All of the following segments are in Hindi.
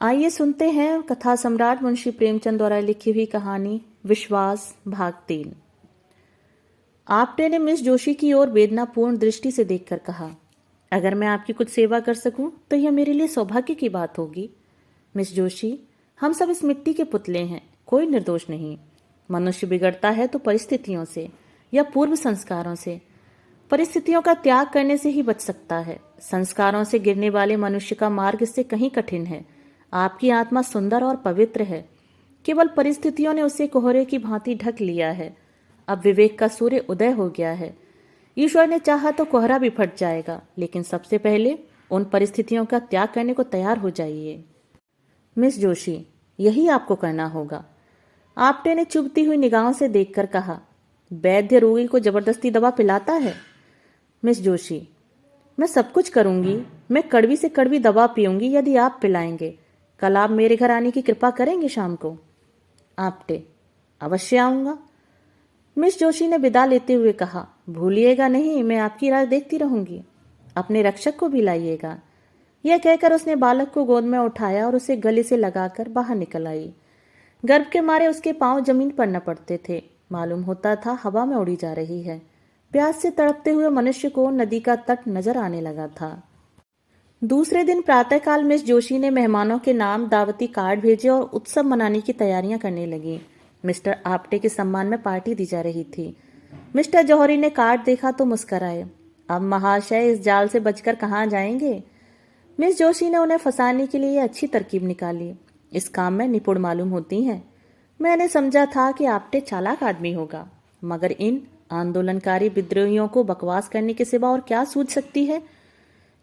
आइए सुनते हैं कथा सम्राट मुंशी प्रेमचंद द्वारा लिखी हुई कहानी विश्वास भाग 3। आपटे ने मिस जोशी की ओर वेदनापूर्ण दृष्टि से देखकर कहा, अगर मैं आपकी कुछ सेवा कर सकूं तो यह मेरे लिए सौभाग्य की बात होगी। मिस जोशी, हम सब इस मिट्टी के पुतले हैं, कोई निर्दोष नहीं। मनुष्य बिगड़ता है तो परिस्थितियों से या पूर्व संस्कारों से। परिस्थितियों का त्याग करने से ही बच सकता है। संस्कारों से गिरने वाले मनुष्य का मार्ग इससे कहीं कठिन है। आपकी आत्मा सुंदर और पवित्र है, केवल परिस्थितियों ने उसे कोहरे की भांति ढक लिया है। अब विवेक का सूर्य उदय हो गया है। ईश्वर ने चाहा तो कोहरा भी फट जाएगा, लेकिन सबसे पहले उन परिस्थितियों का त्याग करने को तैयार हो जाइए। मिस जोशी, यही आपको करना होगा। आपटे ने चुभती हुई निगाहों से देखकर कहा, वैद्य रोगी को जबरदस्ती दवा पिलाता है? मिस जोशी, मैं सब कुछ करूंगी। मैं कड़वी से कड़वी दवा पीऊंगी यदि आप पिलाएंगे। कल आप मेरे घर आने की कृपा करेंगे शाम को? आपटे, अवश्य आऊंगा। मिस जोशी ने विदा लेते हुए कहा, भूलिएगा नहीं, मैं आपकी राह देखती रहूंगी। अपने रक्षक को भी लाइएगा। यह कहकर उसने बालक को गोद में उठाया और उसे गले से लगाकर बाहर निकल आई। गर्भ के मारे उसके पांव जमीन पर न पड़ते थे। मालूम होता था हवा में उड़ी जा रही है। प्यास से तड़पते हुए मनुष्य को नदी का तट नजर आने लगा था। दूसरे दिन प्रातःकाल मिस जोशी ने मेहमानों के नाम दावती कार्ड भेजे और उत्सव मनाने की तैयारियां करने लगी। मिस्टर आपटे के सम्मान में पार्टी दी जा रही थी। मिस्टर जौहरी ने कार्ड देखा तो मुस्कराए। अब महाशय इस जाल से बचकर कहाँ जाएंगे? मिस जोशी ने उन्हें फंसाने के लिए अच्छी तरकीब निकाली। इस काम में निपुण मालूम होती हैं। मैंने समझा था कि आपटे चालाक आदमी होगा, मगर इन आंदोलनकारी विद्रोहियों को बकवास करने के सिवा और क्या सूझ सकती है।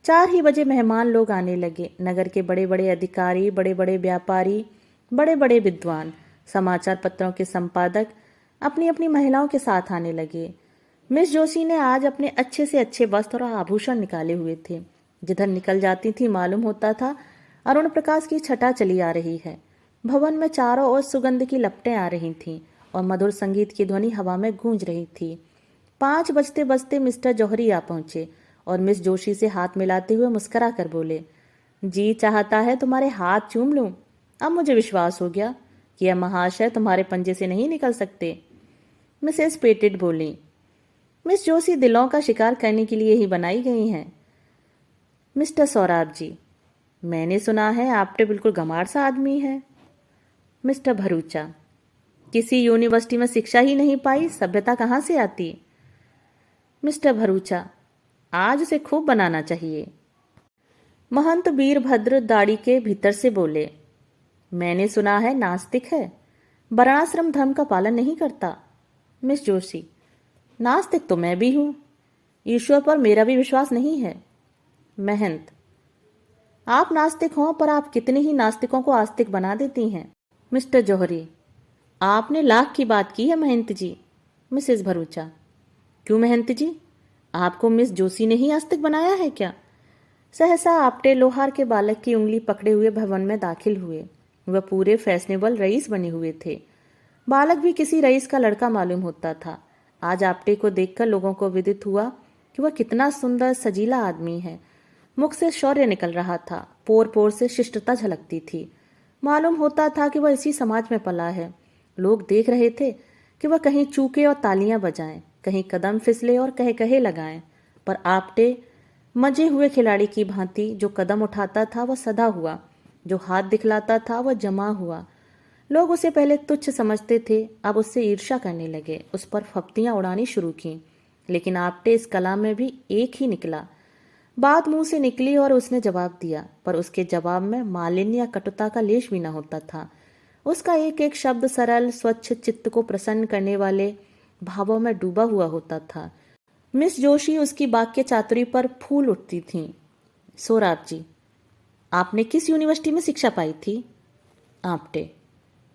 4 ही बजे मेहमान लोग आने लगे। नगर के बड़े बड़े अधिकारी, बड़े बड़े व्यापारी, बड़े बड़े विद्वान, समाचार पत्रों के संपादक अपनी अपनी महिलाओं के साथ आने लगे। मिस जोशी ने आज अपने अच्छे से अच्छे वस्त्र और आभूषण निकाले हुए थे। जिधर निकल जाती थी मालूम होता था अरुण प्रकाश की छटा चली आ रही है। भवन में चारों ओर सुगंध की लपटें आ रही थीं और मधुर संगीत की ध्वनि हवा में गूंज रही थी। 5 बजते बजते मिस्टर जौहरी आ पहुंचे और मिस जोशी से हाथ मिलाते हुए मुस्कुरा कर बोले, जी चाहता है तुम्हारे हाथ चूम लूं। अब मुझे विश्वास हो गया कि यह महाशय तुम्हारे पंजे से नहीं निकल सकते। मिसेस पेटिट बोली, मिस जोशी दिलों का शिकार करने के लिए ही बनाई गई हैं। मिस्टर सौराब जी, मैंने सुना है आपटे बिल्कुल गंवार सा आदमी है। मिस्टर भरूचा, किसी यूनिवर्सिटी में शिक्षा ही नहीं पाई, सभ्यता कहाँ से आती? मिस्टर भरूचा, आज उसे खूब बनाना चाहिए। महंत वीरभद्र दाढ़ी के भीतर से बोले, मैंने सुना है नास्तिक है, वर्णाश्रम धर्म का पालन नहीं करता। मिस जोशी, नास्तिक तो मैं भी हूं, ईश्वर पर मेरा भी विश्वास नहीं है। महंत, आप नास्तिक हों पर आप कितने ही नास्तिकों को आस्तिक बना देती हैं। मिस्टर जौहरी, आपने लाख की बात की है महंत जी। मिसेस भरूचा, क्यों महंत जी, आपको मिस जोशी ने ही आस्तिक बनाया है क्या? सहसा आपटे लोहार के बालक की उंगली पकड़े हुए भवन में दाखिल हुए। वह पूरे फैशनेबल रईस बने हुए थे। बालक भी किसी रईस का लड़का मालूम होता था। आज आपटे को देखकर लोगों को विदित हुआ कि वह कितना सुंदर सजीला आदमी है। मुख से शौर्य निकल रहा था, पोर पोर से शिष्टता झलकती थी। मालूम होता था कि वह इसी समाज में पला है। लोग देख रहे थे कि वह कहीं चूके और तालियां बजाएं, कहीं कदम फिसले और कहे कहे लगाएं, पर आपटे मजे हुए खिलाड़ी की भांति जो कदम उठाता था वह सदा हुआ, जो हाथ दिखलाता था वह जमा हुआ। लोग उसे पहले तुच्छ समझते थे, अब उससे ईर्ष्या करने लगे, उस पर फप्तियां उड़ानी शुरू की। लेकिन आपटे इस कला में भी एक ही निकला। बात मुंह से निकली और उसने जवाब दिया, पर उसके जवाब में मालिन्य या कटुता का लेश भी न होता था। उसका एक एक शब्द सरल, स्वच्छ, चित्त को प्रसन्न करने वाले भावों में डूबा हुआ होता था। मिस जोशी उसकी वाक्य चातुरी पर फूल उठती थीं। सोराब जी, आपने किस यूनिवर्सिटी में शिक्षा पाई थी? आपटे,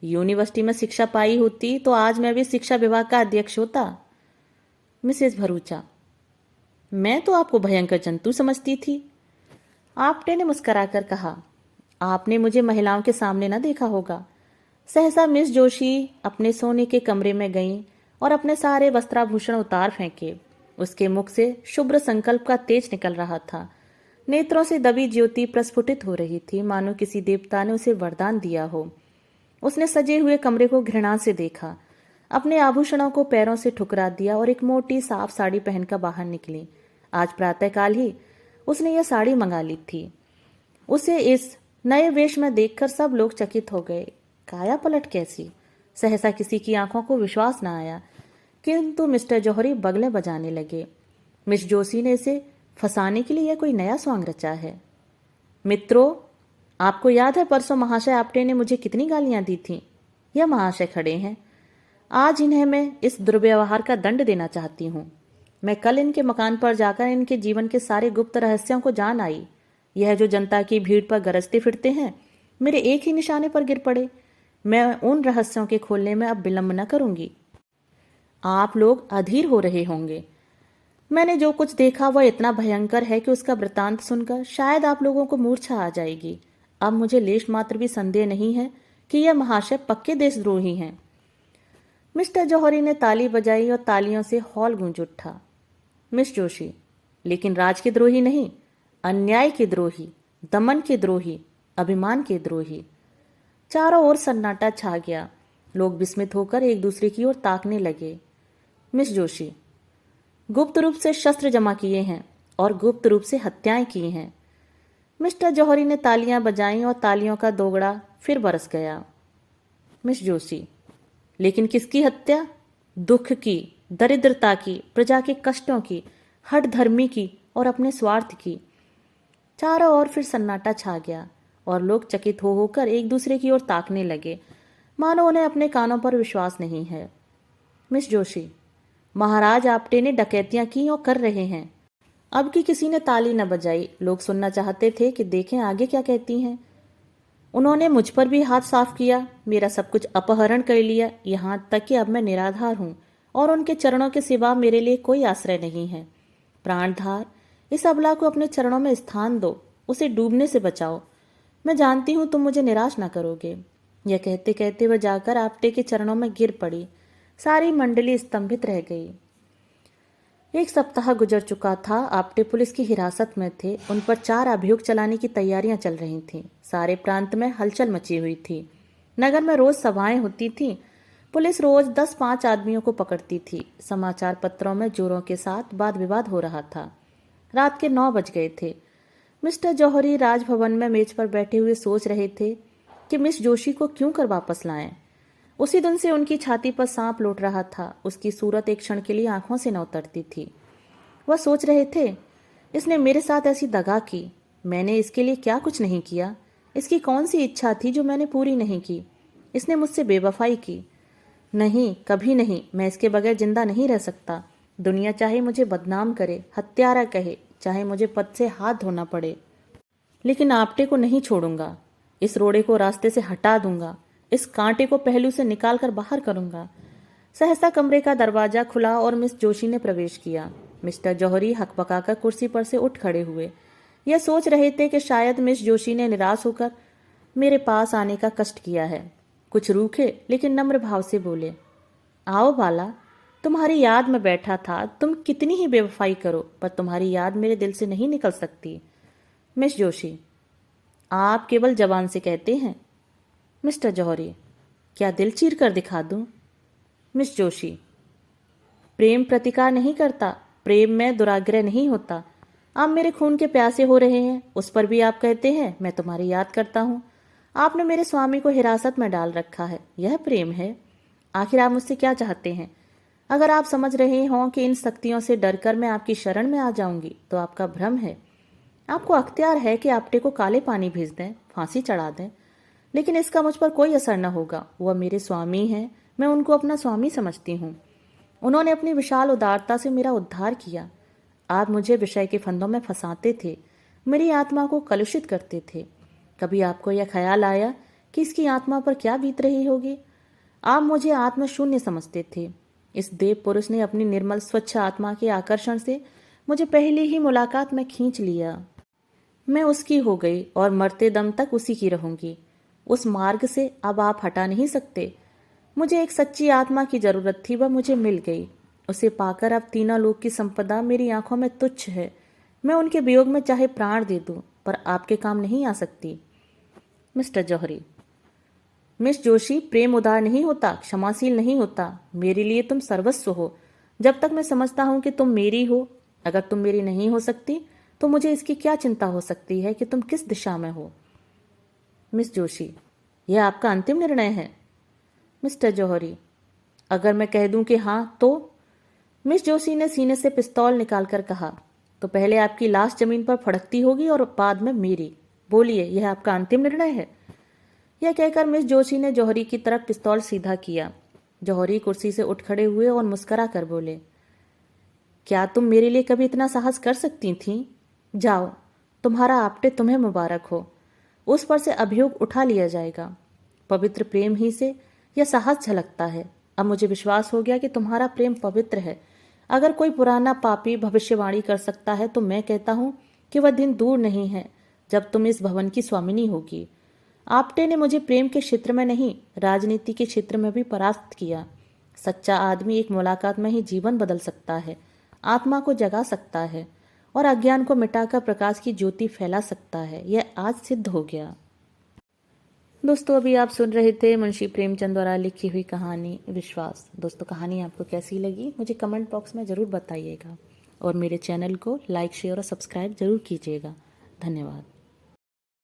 यूनिवर्सिटी में शिक्षा पाई होती तो आज मैं भी शिक्षा विभाग का अध्यक्ष होता। मिसेस भरूचा, मैं तो आपको भयंकर जंतु समझती थी। आपटे ने मुस्कुराकर कहा, आपने मुझे महिलाओं के सामने न देखा होगा। सहसा मिस जोशी अपने सोने के कमरे में गईं और अपने सारे वस्त्राभूषण उतार फेंके। उसके मुख से शुभ्र संकल्प का तेज निकल रहा था। नेत्रों से दबी ज्योति प्रस्फुटित हो रही थी, मानो किसी देवता ने उसे वरदान दिया हो। उसने सजे हुए कमरे को घृणा से देखा, अपने आभूषणों को पैरों से ठुकरा दिया और एक मोटी साफ साड़ी पहनकर बाहर निकली। आज प्रातःकाल ही उसने यह साड़ी मंगा ली थी। उसे इस नए वेश में देखकर सब लोग चकित हो गए। काया पलट कैसी! सहसा किसी की आंखों को विश्वास न आया, किंतु मिस्टर जौहरी बगले बजाने लगे। मिस जोशी ने इसे फंसाने के लिए यह कोई नया सॉन्ग रचा है। मित्रों, आपको याद है परसों महाशय आप्टे ने मुझे कितनी गालियां दी थीं? यह महाशय खड़े हैं। आज इन्हें मैं इस दुर्व्यवहार का दंड देना चाहती हूँ। मैं कल इनके मकान पर जाकर इनके जीवन के सारे गुप्त रहस्यों को जान आई। यह जो जनता की भीड़ पर गरजते फिरते हैं, मेरे एक ही निशाने पर गिर पड़े। मैं उन रहस्यों के खोलने में अब विलंब न करूंगी। आप लोग अधीर हो रहे होंगे। मैंने जो कुछ देखा वह इतना भयंकर है कि उसका वृतांत सुनकर शायद आप लोगों को मूर्छा आ जाएगी। अब मुझे लेश मात्र भी संदेह नहीं है कि यह महाशय पक्के देशद्रोही हैं। मिस्टर जौहरी ने ताली बजाई और तालियों से हॉल गूंज उठा। मिस जोशी, लेकिन राज के द्रोही नहीं, अन्याय के द्रोही, दमन के द्रोही, अभिमान के द्रोही। चारों ओर सन्नाटा छा गया। लोग विस्मित होकर एक दूसरे की ओर ताकने लगे। मिस जोशी, गुप्त रूप से शस्त्र जमा किए हैं और गुप्त रूप से हत्याएं की हैं। मिस्टर जौहरी ने तालियां बजाईं और तालियों का दोगड़ा फिर बरस गया। मिस जोशी, लेकिन किसकी हत्या? दुख की, दरिद्रता की, प्रजा के कष्टों की, हठ धर्मी की और अपने स्वार्थ की। चारों ओर फिर सन्नाटा छा गया और लोग चकित हो होकर एक दूसरे की ओर ताकने लगे, मानो उन्हें अपने कानों पर विश्वास नहीं है। मिस जोशी, महाराज आप्टे ने डकैतियां की और कर रहे हैं। अब की किसी ने ताली न बजाई। लोग सुनना चाहते थे कि देखें आगे क्या कहती हैं। उन्होंने मुझ पर भी हाथ साफ किया, मेरा सब कुछ अपहरण कर लिया, यहाँ तक कि अब मैं निराधार हूँ और उनके चरणों के सिवा मेरे लिए कोई आश्रय नहीं है। प्राणधार, इस अबला को अपने चरणों में स्थान दो, उसे डूबने से बचाओ। मैं जानती हूँ तुम मुझे निराश न करोगे। यह कहते कहते वह जाकर आप्टे के चरणों में गिर पड़ी। सारी मंडली स्तंभित रह गई। एक सप्ताह गुजर चुका था। आप्टे पुलिस की हिरासत में थे। उन पर 4 अभियोग चलाने की तैयारियां चल रही थीं। सारे प्रांत में हलचल मची हुई थी। नगर में रोज सभाएं होती थीं। पुलिस रोज 10-5 आदमियों को पकड़ती थी। समाचार पत्रों में जोरों के साथ वाद विवाद हो रहा था। रात के 9 बज गए थे। मिस्टर जौहरी राजभवन में मेज पर बैठे हुए सोच रहे थे कि मिस जोशी को क्यों कर वापस लाएं। उसी दिन से उनकी छाती पर सांप लौट रहा था। उसकी सूरत एक क्षण के लिए आंखों से न उतरती थी। वह सोच रहे थे, इसने मेरे साथ ऐसी दगा की, मैंने इसके लिए क्या कुछ नहीं किया। इसकी कौन सी इच्छा थी जो मैंने पूरी नहीं की। इसने मुझसे बेवफाई की। नहीं, कभी नहीं, मैं इसके बगैर जिंदा नहीं रह सकता। दुनिया चाहे मुझे बदनाम करे, हत्यारा कहे, चाहे मुझे पद से हाथ धोना पड़े, लेकिन आप्टे को नहीं छोड़ूंगा। इस रोड़े को रास्ते से हटा दूंगा। इस कांटे को पहलू से निकालकर बाहर करूंगा। सहसा कमरे का दरवाजा खुला और मिस जोशी ने प्रवेश किया। मिस्टर जौहरी हकबकाकर कुर्सी पर से उठ खड़े हुए। यह सोच रहे थे कि शायद मिस जोशी ने निराश होकर मेरे पास आने का कष्ट किया है। कुछ रूखे लेकिन नम्र भाव से बोले, आओ बाला, तुम्हारी याद में बैठा था। तुम कितनी ही बेवफाई करो, पर तुम्हारी याद मेरे दिल से नहीं निकल सकती। मिस जोशी, आप केवल जबान से कहते हैं। मिस्टर जौहरी, क्या दिल चीर कर दिखा दूं? मिस जोशी, प्रेम प्रतिकार नहीं करता, प्रेम में दुराग्रह नहीं होता। आप मेरे खून के प्यासे हो रहे हैं, उस पर भी आप कहते हैं मैं तुम्हारी याद करता हूँ। आपने मेरे स्वामी को हिरासत में डाल रखा है, यह प्रेम है? आखिर आप मुझसे क्या चाहते हैं? अगर आप समझ रहे हों कि इन शक्तियों से डरकर मैं आपकी शरण में आ जाऊंगी, तो आपका भ्रम है। आपको अख्तियार है कि आप्टे को काले पानी भेज दें, फांसी चढ़ा दें, लेकिन इसका मुझ पर कोई असर न होगा। वह मेरे स्वामी हैं, मैं उनको अपना स्वामी समझती हूँ। उन्होंने अपनी विशाल उदारता से मेरा उद्धार किया। आप मुझे विषय के फंदों में फंसाते थे, मेरी आत्मा को कलुषित करते थे। कभी आपको यह ख्याल आया कि इसकी आत्मा पर क्या बीत रही होगी? आप मुझे आत्मशून्य समझते थे। इस देव पुरुष ने अपनी निर्मल स्वच्छ आत्मा के आकर्षण से मुझे पहली ही मुलाकात में खींच लिया। मैं उसकी हो गई और मरते दम तक उसी की रहूंगी। उस मार्ग से अब आप हटा नहीं सकते। मुझे एक सच्ची आत्मा की जरूरत थी, वह मुझे मिल गई। उसे पाकर अब तीनों लोक की संपदा मेरी आंखों में तुच्छ है। मैं उनके वियोग में चाहे प्राण दे दूं, पर आपके काम नहीं आ सकती। मिस्टर जौहरी, मिस जोशी, प्रेम उदार नहीं होता, क्षमाशील नहीं होता। मेरे लिए तुम सर्वस्व हो। जब तक मैं समझता हूं कि तुम मेरी हो, अगर तुम मेरी नहीं हो सकती तो मुझे इसकी क्या चिंता हो सकती है कि तुम किस दिशा में हो। मिस जोशी, यह आपका अंतिम निर्णय है। मिस्टर जौहरी, अगर मैं कह दूं कि हाँ तो? मिस जोशी ने सीने से पिस्तौल निकालकर कहा, तो पहले आपकी लाश जमीन पर फड़कती होगी और बाद में मेरी। बोलिए, यह आपका अंतिम निर्णय है। यह कहकर मिस जोशी ने जौहरी की तरफ पिस्तौल सीधा किया। जौहरी कुर्सी से उठ खड़े हुए और मुस्करा कर बोले, क्या तुम मेरे लिए कभी इतना साहस कर सकती थीं? जाओ, तुम्हारा आपटे तुम्हें मुबारक हो। उस पर से अभियोग उठा लिया जाएगा। पवित्र प्रेम ही से यह साहस झलकता है। अब मुझे विश्वास हो गया कि तुम्हारा प्रेम पवित्र है। अगर कोई पुराना पापी भविष्यवाणी कर सकता है तो मैं कहता हूं कि वह दिन दूर नहीं है जब तुम इस भवन की स्वामिनी होगी। आपटे ने मुझे प्रेम के क्षेत्र में नहीं, राजनीति के क्षेत्र में भी परास्त किया। सच्चा आदमी एक मुलाकात में ही जीवन बदल सकता है, आत्मा को जगा सकता है और अज्ञान को मिटाकर प्रकाश की ज्योति फैला सकता है। यह आज सिद्ध हो गया। दोस्तों, अभी आप सुन रहे थे मुंशी प्रेमचंद द्वारा लिखी हुई कहानी विश्वास। दोस्तों, कहानी आपको कैसी लगी मुझे कमेंट बॉक्स में ज़रूर बताइएगा और मेरे चैनल को लाइक, शेयर और सब्सक्राइब जरूर कीजिएगा। धन्यवाद।